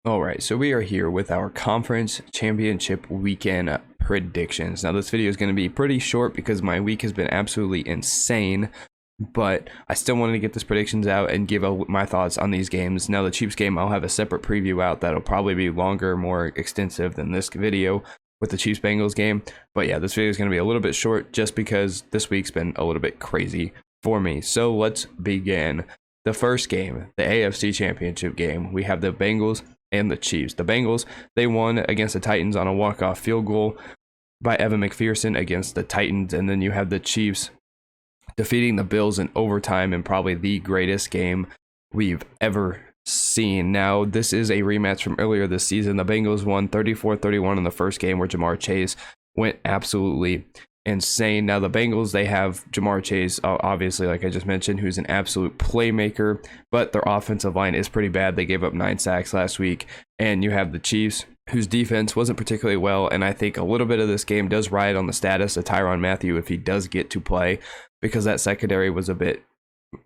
All right, so we are here with our conference championship weekend predictions. Now, this video is going to be pretty short because my week has been absolutely insane, but I still wanted to get these predictions out and give my thoughts on these games. Now, the Chiefs game, I'll have a separate preview out that'll probably be longer, more extensive than this video with the Chiefs Bengals game. But yeah, this video is going to be a little bit short just because this week's been a little bit crazy for me. So let's begin. The first game, the AFC Championship game, we have the Bengals and the Chiefs. The Bengals, they won against the Titans on a walk-off field goal by Evan McPherson against the Titans. And then you have the Chiefs defeating the Bills in overtime in probably the greatest game we've ever seen. Now, this is a rematch from earlier this season. The Bengals won 34-31 in the first game where Ja'Marr Chase went absolutely insane. Now, the Bengals, they have Ja'Marr Chase, obviously, like I just mentioned, who's an absolute playmaker, but their offensive line is pretty bad. They gave up 9 sacks last week. And you have the Chiefs, whose defense wasn't particularly well, and I think a little bit of this game does ride on the status of Tyrann Mathieu if he does get to play, because that secondary was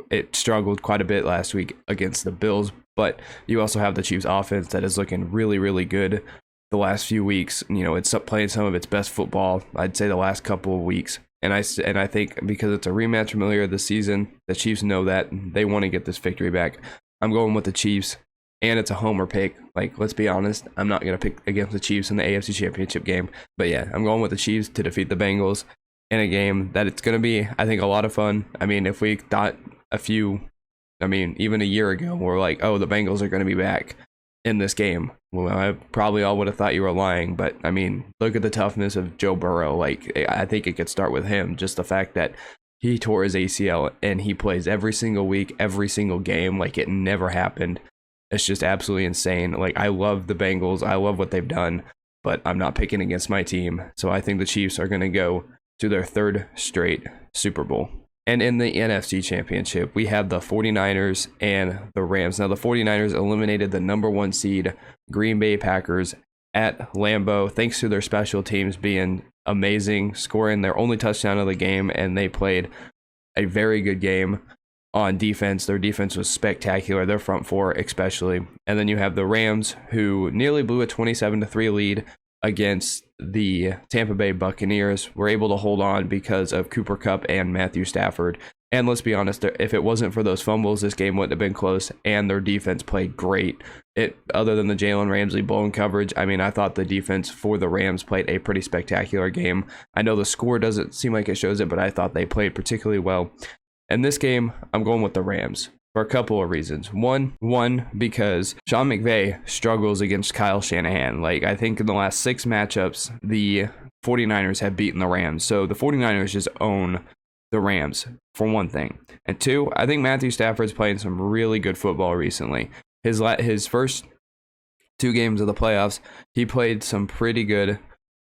it struggled quite a bit last week against the Bills. But you also have the Chiefs offense that is looking really, really good the last few weeks. You know, it's playing some of its best football, I'd say, the last couple of weeks. And I think because it's a rematch from earlier this season, the Chiefs know that they want to get this victory back. I'm going with the Chiefs, and it's a homer pick. Like, let's be honest, I'm not going to pick against the Chiefs in the AFC Championship game. But yeah, I'm going with the Chiefs to defeat the Bengals in a game that it's going to be, I think, a lot of fun. I mean, if we thought even a year ago, we're like, oh, the Bengals are going to be back in this game, well, I probably all would have thought you were lying. But I mean, look at the toughness of Joe Burrow. Like, I think it could start with him. Just the fact that he tore his ACL and he plays every single week, every single game, like it never happened. It's just absolutely insane. Like, I love the Bengals. I love what they've done, but I'm not picking against my team. So I think the Chiefs are going to go to their third straight Super Bowl. And in the NFC Championship, we have the 49ers and the Rams. Now, the 49ers eliminated the number 1 seed Green Bay Packers at Lambeau, thanks to their special teams being amazing, scoring their only touchdown of the game, and they played a very good game on defense. Their defense was spectacular, their front four especially. And then you have the Rams, who nearly blew a 27-3 lead against the Tampa Bay Buccaneers, were able to hold on because of Cooper Kupp and Matthew Stafford. And let's be honest, if it wasn't for those fumbles, this game wouldn't have been close, and their defense played great. Other than the Jalen Ramsey blown coverage, I mean, I thought the defense for the Rams played a pretty spectacular game. I know the score doesn't seem like it shows it, but I thought they played particularly well. In this game, I'm going with the Rams for a couple of reasons. One, because Sean McVay struggles against Kyle Shanahan. Like, I think in the last 6 matchups, the 49ers have beaten the Rams. So the 49ers just own the Rams, for one thing. And 2, I think Matthew Stafford's playing some really good football recently. His first 2 games of the playoffs, he played some pretty good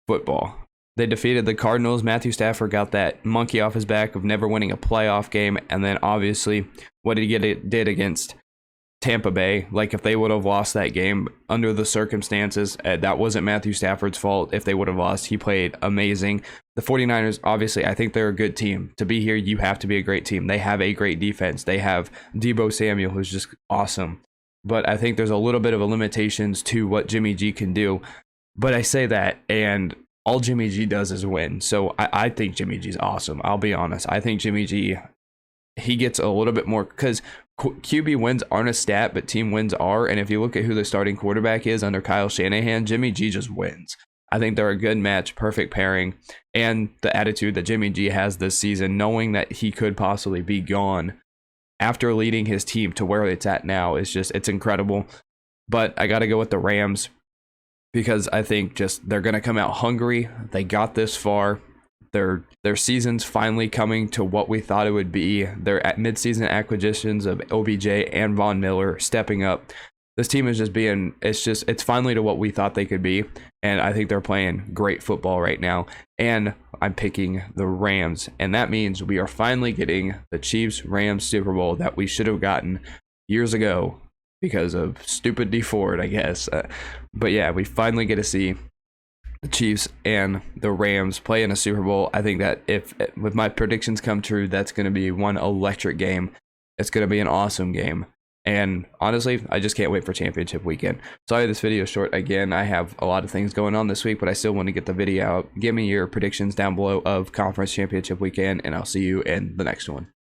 football. They defeated the Cardinals. Matthew Stafford got that monkey off his back of never winning a playoff game. And then obviously what did against Tampa Bay. Like, if they would have lost that game under the circumstances, that wasn't Matthew Stafford's fault. If they would have lost, he played amazing. The 49ers, obviously, I think they're a good team. To be here, you have to be a great team. They have a great defense. They have Deebo Samuel, who's just awesome. But I think there's a little bit of a limitations to what Jimmy G can do. But I say that, and all Jimmy G does is win. So I think Jimmy G's awesome. I'll be honest. I think Jimmy G, he gets a little bit more, because QB wins aren't a stat, but team wins are. And if you look at who the starting quarterback is under Kyle Shanahan, Jimmy G just wins. I think they're a good match, perfect pairing. And the attitude that Jimmy G has this season, knowing that he could possibly be gone after leading his team to where it's at now, is just, it's incredible. But I got to go with the Rams, because I think just they're going to come out hungry. They got this far. Their season's finally coming to what we thought it would be. Their midseason acquisitions of OBJ and Von Miller stepping up. This team is just it's finally to what we thought they could be. And I think they're playing great football right now. And I'm picking the Rams. And that means we are finally getting the Chiefs-Rams Super Bowl that we should have gotten years ago, because of stupid D Ford, I guess. But yeah, we finally get to see the Chiefs and the Rams play in a Super Bowl. I think that if with my predictions come true, that's going to be one electric game. It's going to be an awesome game. And honestly, I just can't wait for championship weekend. Sorry this video is short again. I have a lot of things going on this week, but I still want to get the video out. Give me your predictions down below of conference championship weekend, and I'll see you in the next one.